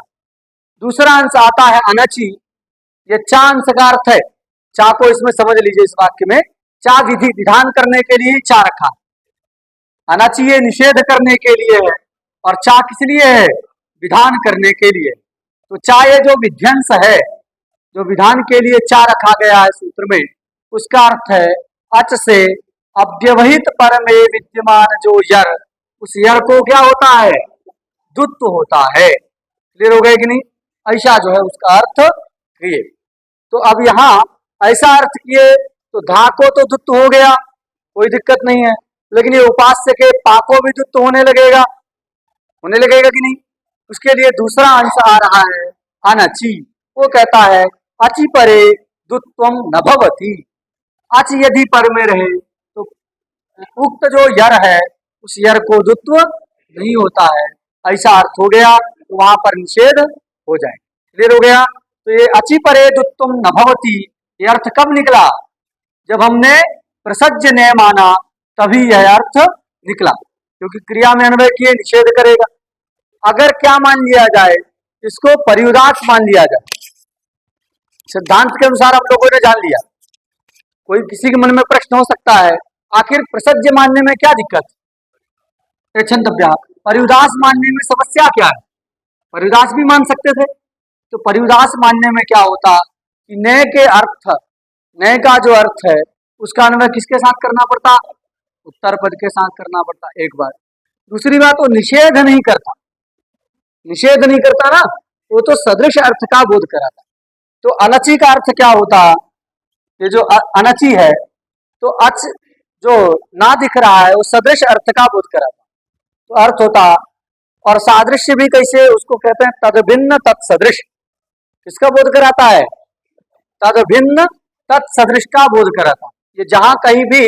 दूसरा अंश आता है अनचि। ये चा अंश का अर्थ है। चा को इसमें समझ लीजिए। इस वाक्य में चा विधि विधान करने के लिए चा रखा। अनचि ये निषेध करने के लिए है और चा किस लिए है? विधान करने के लिए। तो चा ये जो विध्यंस है, जो विधान के लिए चा रखा गया है सूत्र में, उसका अर्थ है अच से अव्यवहित पर में विद्यमान जो यर, उस यर को क्या होता है? दुत्व होता है। क्लियर हो गए कि नहीं? ऐसा जो है उसका अर्थ किए। तो अब यहाँ ऐसा अर्थ किए तो धा को तो दुत्व हो गया, कोई दिक्कत नहीं है। लेकिन ये उपास्य के पा को भी दुत्व होने लगेगा कि नहीं? उसके लिए दूसरा अंश आ रहा है अनचि। वो कहता है अचि परे दुत्वम न भवति। अच यदि पर में रहे तो उक्त जो यर है उस यर को दुत्व नहीं होता है। ऐसा अर्थ हो गया तो वहां पर निषेध हो जाए। क्लियर हो गया? तो ये अचि परे दुत्वम न भवति, ये अर्थ कब निकला? जब हमने प्रसज्य ने माना तभी यह अर्थ निकला, क्योंकि क्रिया में अन्वय किए निषेध करेगा। अगर क्या मान लिया जाए? इसको परियुदात मान लिया जाए। सिद्धांत के अनुसार हम लोगों ने जान लिया। कोई किसी के मन में प्रश्न हो सकता है, आखिर प्रसज्य मानने में क्या दिक्कत? परियुदास मानने में समस्या क्या है? परियुदास भी मान सकते थे। तो परियुदास मानने में क्या होता कि नए के अर्थ, नए का जो अर्थ है उसका अन्वय किसके साथ करना पड़ता? उत्तर पद के साथ करना पड़ता। एक बात। दूसरी बात, वो निषेध नहीं करता। निषेध नहीं करता ना, वो तो सदृश अर्थ का बोध कराता। तो अनचि का अर्थ क्या होता? ये जो अनचि है तो अच जो ना दिख रहा है वो सदृश अर्थ का बोध कराता। तो अर्थ होता, और सादृश्य भी कैसे उसको कहते हैं? तदभिन्न तत्सदृश। किसका बोध कराता है? तद भिन्न तत्सदृश का बोध कराता है। ये जहां कहीं भी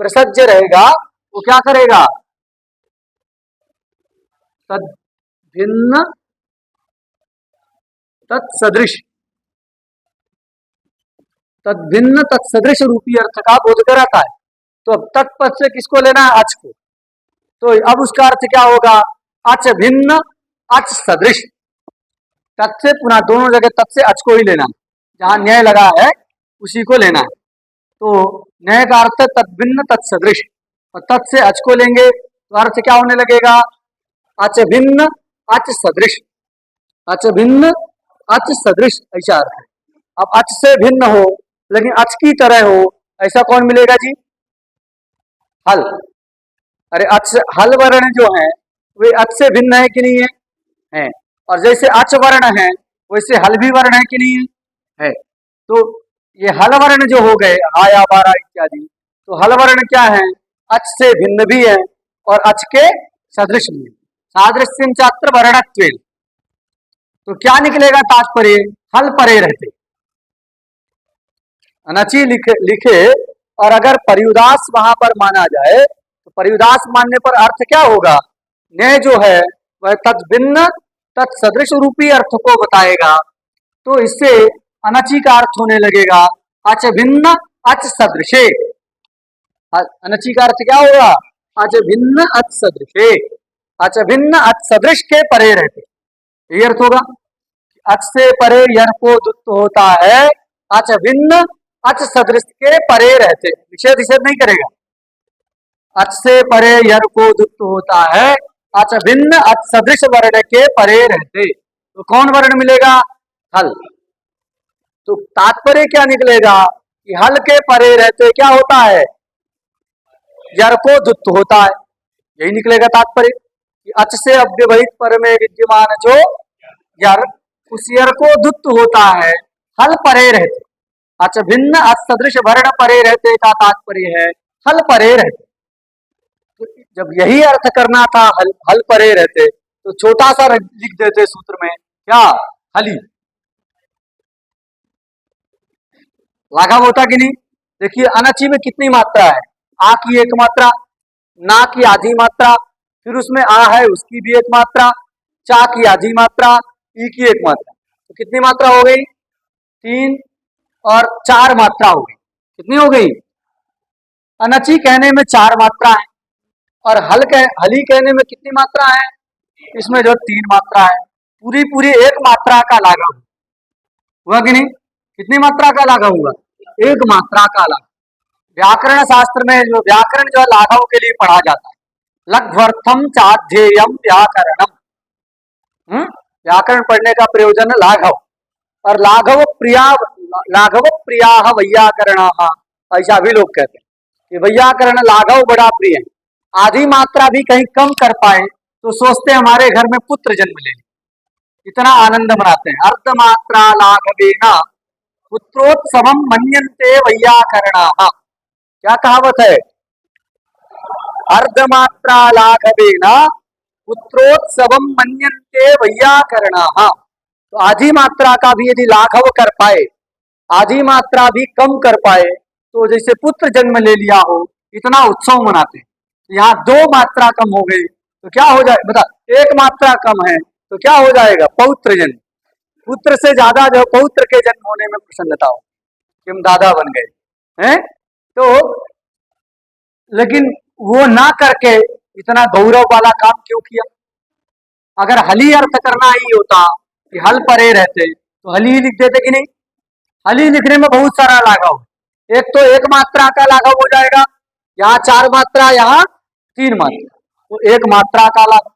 प्रसज्य रहेगा वो क्या करेगा? तद भिन्न तत्सदृश, तद भिन्न तत्सदृश रूपी अर्थ का बोध कराता है। तो अब तत्पद से किसको लेना है? अच को। तो अब उसका अर्थ क्या होगा? अच भिन्न अच सदृश। तत् से पुनः दोनों जगह तत् से अच को ही लेना है, जहां न्याय लगा है उसी को लेना है। तो न्याय का अर्थ तत् भिन्न तत्सदृश, और तत् से अच को लेंगे तो अर्थ क्या होने लगेगा? अच भिन्न अच सदृश, अच भिन्न अच सदृश, ऐसा अर्थ है। अब अच से भिन्न हो लेकिन अच की तरह हो, ऐसा कौन मिलेगा जी? हल। अरे अच हल वर्ण जो है वे अच से भिन्न है कि नहीं है? है। और जैसे अच वर्ण है वैसे हल भी वर्ण है कि नहीं है? है। तो ये हल वर्ण जो हो गए आया बारा इत्यादि, तो हल वर्ण क्या है? अच से भिन्न भी है और अच के सदृश भी है। सादृश्यम चात्र वर्णत्वेन, तो क्या निकलेगा तात्पर्य? हल परे रहते, अनची लिखे और अगर परिउदास वहां पर माना जाए तो परिउदास मानने पर अर्थ क्या होगा? न्याय जो है वह तत्भिन्न तत्सदृश रूपी अर्थ को बताएगा। तो इससे अनची का अर्थ होने लगेगा अच भिन्न अच सदृशे। अनची का अर्थ क्या होगा? अच भिन्न अच सदृशे, अच भिन्न अच सदृश के परे रहते, ये अर्थ होगा। अच से परे यर को दुत्त होता है, अच भिन्न अच सदृश के परे रहते, निषेध निषेध नहीं करेगा। अच से परे यर को दुत्त होता है, अच भिन्न अच सदृश वर्ण के परे रहते, तो कौन वर्ण मिलेगा? हल। तो तात्पर्य क्या निकलेगा कि हल के परे रहते क्या होता है? यर को दुत्त होता है, यही निकलेगा तात्पर्य कि अच से अव्यवहित पर में विद्यमान जो यर, उस यर को दुत्त होता है, हल परे रहते। अच भिन्न अच सदृश वर्ण परे रहते का तात्पर्य है हल परे रहते। तो जब यही अर्थ करना था हल परे रहते, तो छोटा सा लिख देते सूत्र में, क्या? हली। लाघव होता कि नहीं? देखिए अनची में कितनी मात्रा है? आ की एक मात्रा, ना की आधी मात्रा, फिर उसमें आ है उसकी भी एक मात्रा, चा की आधी मात्रा, ई की एक मात्रा, तो कितनी मात्रा हो गई? 3 और 4 मात्रा हो गई। कितनी हो गई? अनची कहने में 4 मात्रा है और हली कहने में कितनी मात्रा है? इसमें जो 3 मात्रा है, पूरी पूरी एक मात्रा का लाघव हुआ कि नहीं? कितनी मात्रा का लाघव हुआ? एक मात्रा का लाघव। व्याकरण शास्त्र में जो व्याकरण जो लाघव के लिए पढ़ा जाता है, लघ्वर्थम चाध्येयम व्याकरणम, व्याकरण पढ़ने का प्रयोजन है लाघव। और लाघव प्रिया वैयाकरण, ऐसा भी लोग कहते हैं कि वैयाकरण लाघव बड़ा प्रिय है। आधी मात्रा भी कहीं कम कर पाए तो सोचते हमारे घर में पुत्र जन्म ले, इतना आनंद मनाते हैं। अर्धमात्रा लाघवेना पुत्रोत्सवम मन्यन्ते वैयाकरणाः, क्या कहावत है? अर्धमात्रा लाघवेना पुत्रोत्सवम मन्यन्ते वैयाकरणाः। तो आधी मात्रा का भी यदि लाघव कर पाए, आधी मात्रा भी कम कर पाए, तो जैसे पुत्र जन्म ले लिया हो इतना उत्सव मनाते हैं। यहाँ 2 मात्रा कम हो गई तो क्या हो जाए? बता, 1 मात्रा कम है तो क्या हो जाएगा? पौत्र जन्म। पुत्र से ज्यादा जो पौत्र के जन्म होने में प्रसन्नता हो कि हम दादा बन गए हैं। तो लेकिन वो ना करके इतना गौरव वाला काम क्यों किया? अगर हली अर्थ करना ही होता कि हल परे रहते तो हली लिख देते कि नहीं? हली लिखने में बहुत सारा लाघव, एक तो 1 मात्रा का लाघव हो जाएगा, यहाँ 4 मात्रा, यहाँ 3 मात्रा, तो 1 मात्रा का लाघव।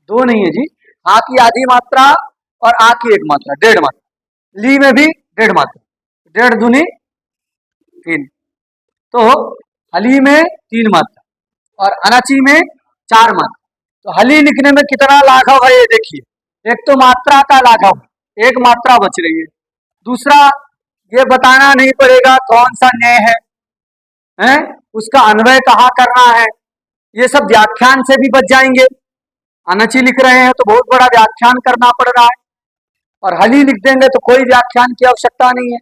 2 नहीं है जी, आ की आधी मात्रा और आ की 1 मात्रा, 1.5 मात्रा। ली में भी 1.5 मात्रा, 1.5 दूनी 3, तो हली में 3 मात्रा और अनची में 4 मात्रा। तो हली लिखने में कितना लाघव है ये देखिए, एक तो मात्रा का लाघव, 1 मात्रा बच रही है। दूसरा ये बताना नहीं पड़ेगा कौन सा न्याय है, उसका अन्वय कहाँ करना है, ये सब व्याख्यान से भी बच जाएंगे। अनची लिख रहे हैं तो बहुत बड़ा व्याख्यान करना पड़ रहा है, और हली लिख देंगे तो कोई व्याख्यान की आवश्यकता नहीं है।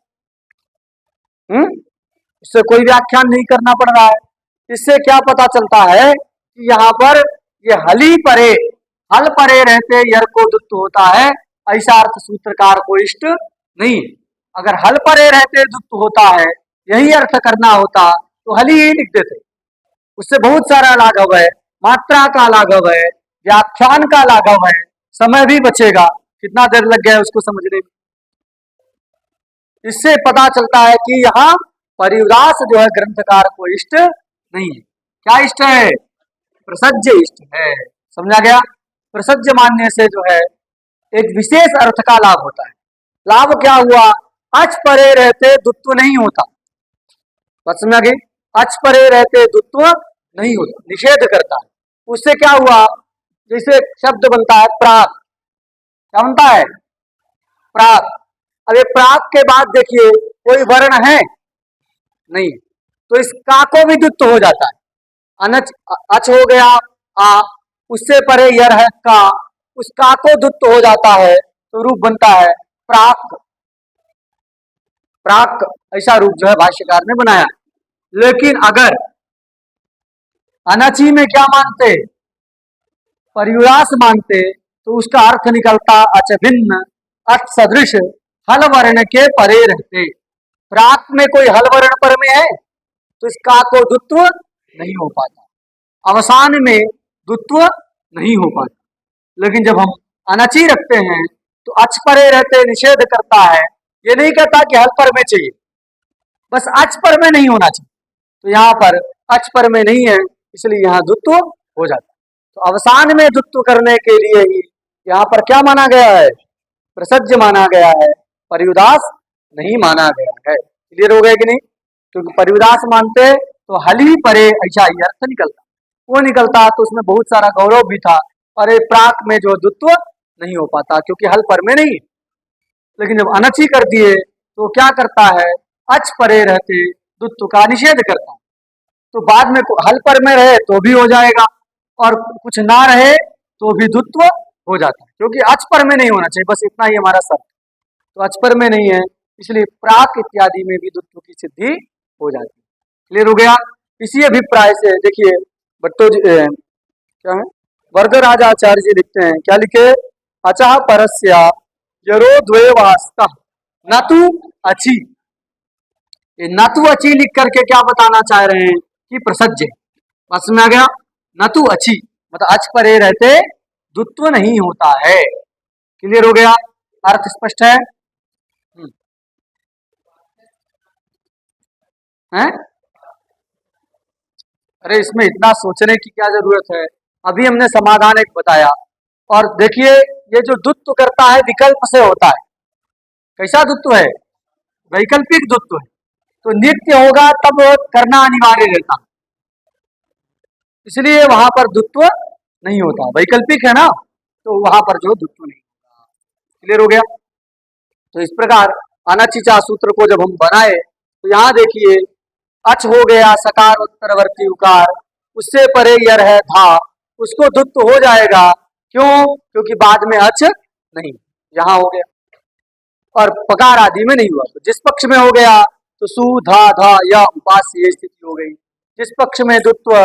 इससे कोई व्याख्यान नहीं करना पड़ रहा है। इससे क्या पता चलता है कि यहाँ पर ये हली परे, हल परे रहते यर को दुत्व होता है, ऐसा अर्थ सूत्रकार को इष्ट नहीं। अगर हल परे रहते दुत्व होता है, यही अर्थ करना होता तो हली ही लिख देते। उससे बहुत सारा लाघव है, मात्रा का लाघव है, व्याख्यान का लाघव है, समय भी बचेगा। कितना देर लग गया है उसको समझने में। इससे पता चलता है कि यहाँ परिव्रास जो है ग्रंथकार को इष्ट नहीं है। क्या इष्ट है? प्रसज्य इष्ट है। समझा गया? प्रसज्य मानने से जो है एक विशेष अर्थ का लाभ होता है। लाभ क्या हुआ? अच परे रहते दुत्व नहीं होता। बात समझा गई? अच परे रहते दुत्व नहीं होता, निषेध करता है। उससे क्या हुआ? जैसे शब्द बनता है प्राक, क्या बनता है? प्राक। अब ये प्राक के बाद देखिए कोई वर्ण है नहीं, तो इस का को भी दुत्व हो जाता है। अनच अच हो गया आ, उससे परे यर है का, उस का को दुत्व हो जाता है तो रूप बनता है प्राक। प्राक ऐसा रूप जो है भाष्यकार ने बनाया। लेकिन अगर अनची में क्या मानते? परिव्रास मानते तो उसका अर्थ निकलता अच भिन्न अच सदृश हल वर्ण के परे रहते। प्राक में कोई हल वर्ण पर में है तो इसका को दुत्व नहीं हो पाता, अवसान में दुत्व नहीं हो पाता। लेकिन जब हम अनची रखते हैं तो अच परे रहते निषेध करता है। ये नहीं कहता कि हल पर में चाहिए, बस अच पर में नहीं होना चाहिए। तो यहाँ पर अच पर में नहीं है, इसलिए यहाँ दुत्व हो जाता है। तो अवसान में दुत्व करने के लिए ही यहाँ पर क्या माना गया है? प्रसज्य माना गया है, परिउदास नहीं माना गया है। क्लियर हो गया कि नहीं? क्योंकि परिउदास मानते तो हली परे ऐसा ही अर्थ निकलता, वो निकलता तो उसमें बहुत सारा गौरव भी था। और प्राक में जो दुत्व नहीं हो पाता क्योंकि हल पर में नहीं। लेकिन जब अनची कर दिए तो क्या करता है? अच परे रहते दुत्व का निषेध करता है। तो बाद में हल पर में रहे तो भी हो जाएगा, और कुछ ना रहे तो भी दुत्व हो जाता है, क्योंकि अच पर में नहीं होना चाहिए। बस इतना ही हमारा शर्त। तो अच पर में नहीं है, इसलिए प्राक इत्यादि में भी दुत्व की सिद्धि हो जाती है। क्लियर हो गया? इसी अभिप्राय से देखिए भट्टो जी क्या है, वरदराजाचार्य जी लिखते हैं, क्या लिखे? अचः परस्या यरो द्वयवास्ता न तु अची। न तु अची लिख करके क्या बताना चाह रहे हैं? कि प्रसज्य। बस में आ गया? न तु अची मतलब अच परे रहते दुत्व नहीं होता है। क्लियर हो गया? अर्थ स्पष्ट है? हैं? अरे इसमें इतना सोचने की क्या जरूरत है? अभी हमने समाधान एक बताया। और देखिए ये जो दुत्व करता है विकल्प से होता है। कैसा दुत्व है? वैकल्पिक दुत्व है। तो नित्य होगा तब करना अनिवार्य रहता, इसलिए वहां पर दुत्व नहीं होता। वैकल्पिक है ना, तो वहां पर जो दुत्व नहीं होता। क्लियर हो गया? तो इस प्रकार अनचिचा सूत्र को जब हम बनाए तो यहाँ देखिए अच हो गया सकार उत्तरवर्ती उकार, उससे परे यर है था, उसको दुत्व हो जाएगा। क्यों? क्योंकि बाद में अच नहीं, यहाँ हो गया। और पकार आदि में नहीं हुआ। तो जिस पक्ष में हो गया तो सु धा धा या उपास ये स्थिति हो गई। जिस पक्ष में दुत्व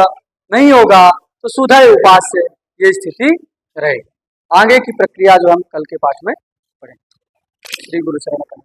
नहीं होगा तो सुधय उपास से ये स्थिति रहेगी। आगे की प्रक्रिया जो हम कल के पाठ में पढ़ेंगे। श्री गुरु चरण